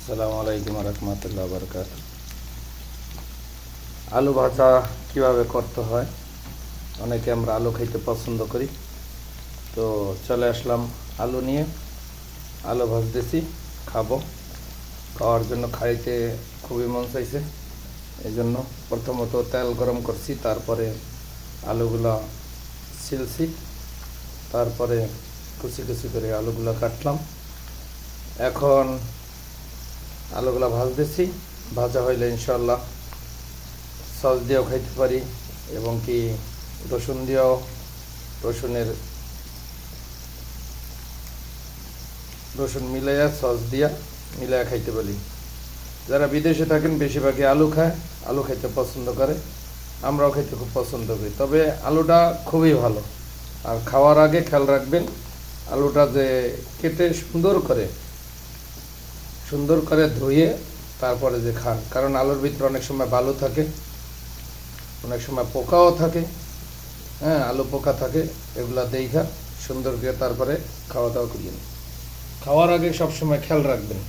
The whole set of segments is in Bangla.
আসসালামু আলাইকুম রহমতুল্লাহ বরকাত। আলু ভাজা কিভাবে করতে হয়, অনেকে আমরা আলু খাইতে পছন্দ করি। তো চলে আসলাম আলু নিয়ে, আলু ভাজতেছি, খাওয়ার জন্য খাইতে খুবই মন চাইছে। এই জন্য প্রথমত তেল গরম করছি, তারপরে আলুগুলা ছিলছি, তারপরে কুচি কুচি করে আলুগুলা কাটলাম। এখন আলুগুলা ভাজতেছি, ভাজা হইলে ইনশাল্লাহ সস দিয়েও খাইতে পারি, এবং কি রসুন দিয়েও, রসুন মিলাইয়া সস দিয়া মিলাইয়া খাইতে পারি। যারা বিদেশে থাকেন বেশিরভাগই আলু খায়, আলু খাইতে পছন্দ করে, আমরাও খাইতে খুব পছন্দ করি। তবে আলুটা খুবই ভালো। আর খাওয়ার আগে খেয়াল রাখবেন আলুটা যে কেটে সুন্দর করে ধুয়ে তারপরে যে খান, কারণ আলুর ভিতরে অনেক সময় বালু থাকে, অনেক সময় পোকাও থাকে। আলু পোকা থাকে, এগুলা দেখা সুন্দর করে তারপরে খাওয়া দাওয়া করিয়েন। খাওয়ার আগে সবসময় খেয়াল রাখবেন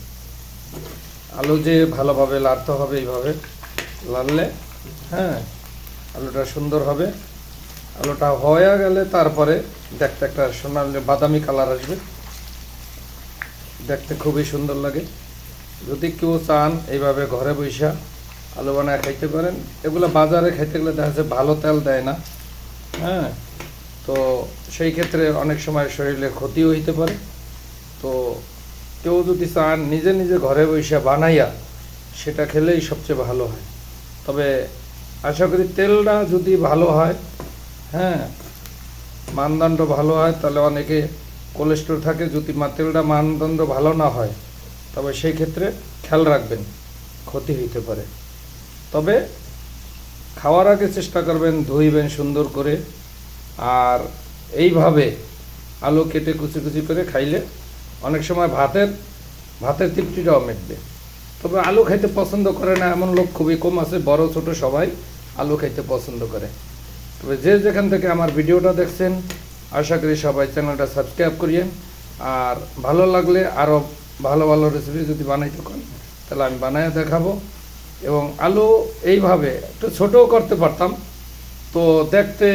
আলু যে ভালোভাবে লাড়তে হবে, এইভাবে লাড়লে আলুটা সুন্দর হবে। আলুটা হয়ে গেলে তারপরে দেখতে একটা সোনালি বাদামি কালার আসবে, দেখতে খুবই সুন্দর লাগে। যদি কেউ চান এইভাবে ঘরে বৈশা আলু বানায় খাইতে পারেন। এগুলো বাজারে খাইতে গেলে দেখা যাচ্ছে ভালো তেল দেয় না, তো সেই ক্ষেত্রে অনেক সময় শরীরে ক্ষতিও হইতে পারে। তো কেউ যদি চান নিজে নিজে ঘরে বৈশা বানাইয়া সেটা খেলেই সবচেয়ে ভালো হয়। তবে আশা করি তেলটা যদি ভালো হয়, মানদণ্ড ভালো হয়, তাহলে অনেকে কোলেস্ট্রল থাকে। যদি তেলটা মানদণ্ড ভালো না হয় তবে সেই ক্ষেত্রে খেয়াল রাখবেন, ক্ষতি হইতে পারে। তবে খাওয়ার আগে চেষ্টা করবেন ধুইবেন সুন্দর করে, আর এইভাবে আলু কেটে কুচি কুচি করে খাইলে অনেক সময় ভাতের তৃপ্তিটাও মিটবে। তবে আলু খাইতে পছন্দ করে না এমন লোক খুবই কম আছে, বড় ছোট সবাই আলু খাইতে পছন্দ করে। তবে যে যেখান থেকে আমার ভিডিওটা দেখছেন, আশা করি সবাই চ্যানেলটা সাবস্ক্রাইব করিয়েন। আর ভালো লাগলে আরও ভালো ভালো রেসিপি যদি বানাইতে পারেন তাহলে আমি বানায় দেখাবো। এবং আলু এইভাবে একটু ছোটও করতে পারতাম, তো দেখতে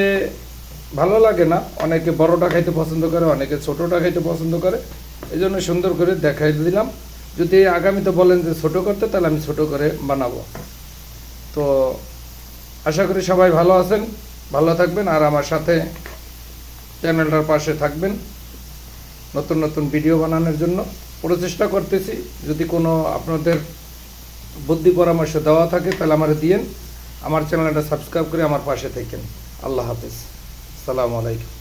ভালো লাগে না। অনেকে বড়টা খাইতে পছন্দ করে, অনেকে ছোটোটা খাইতে পছন্দ করে, এই জন্য সুন্দর করে দেখাই দিলাম। যদি আগামীতে বলেন যে ছোট করতে, তাহলে আমি ছোট করে বানাবো। তো আশা করি সবাই ভালো আছেন, ভালো থাকবেন, আর আমার সাথে চ্যানেলটার পাশে থাকবেন। নতুন নতুন ভিডিও বানানোর জন্য প্রচেষ্টা করতেছি। যদি কোনো আপনাদের বুদ্ধি পরামর্শ দেওয়া থাকে তাহলে আমার দিয়েন। আমার চ্যানেলটা সাবস্ক্রাইব করে আমার পাশে থাকেন। আল্লাহ হাফেজ, আসসালামু আলাইকুম।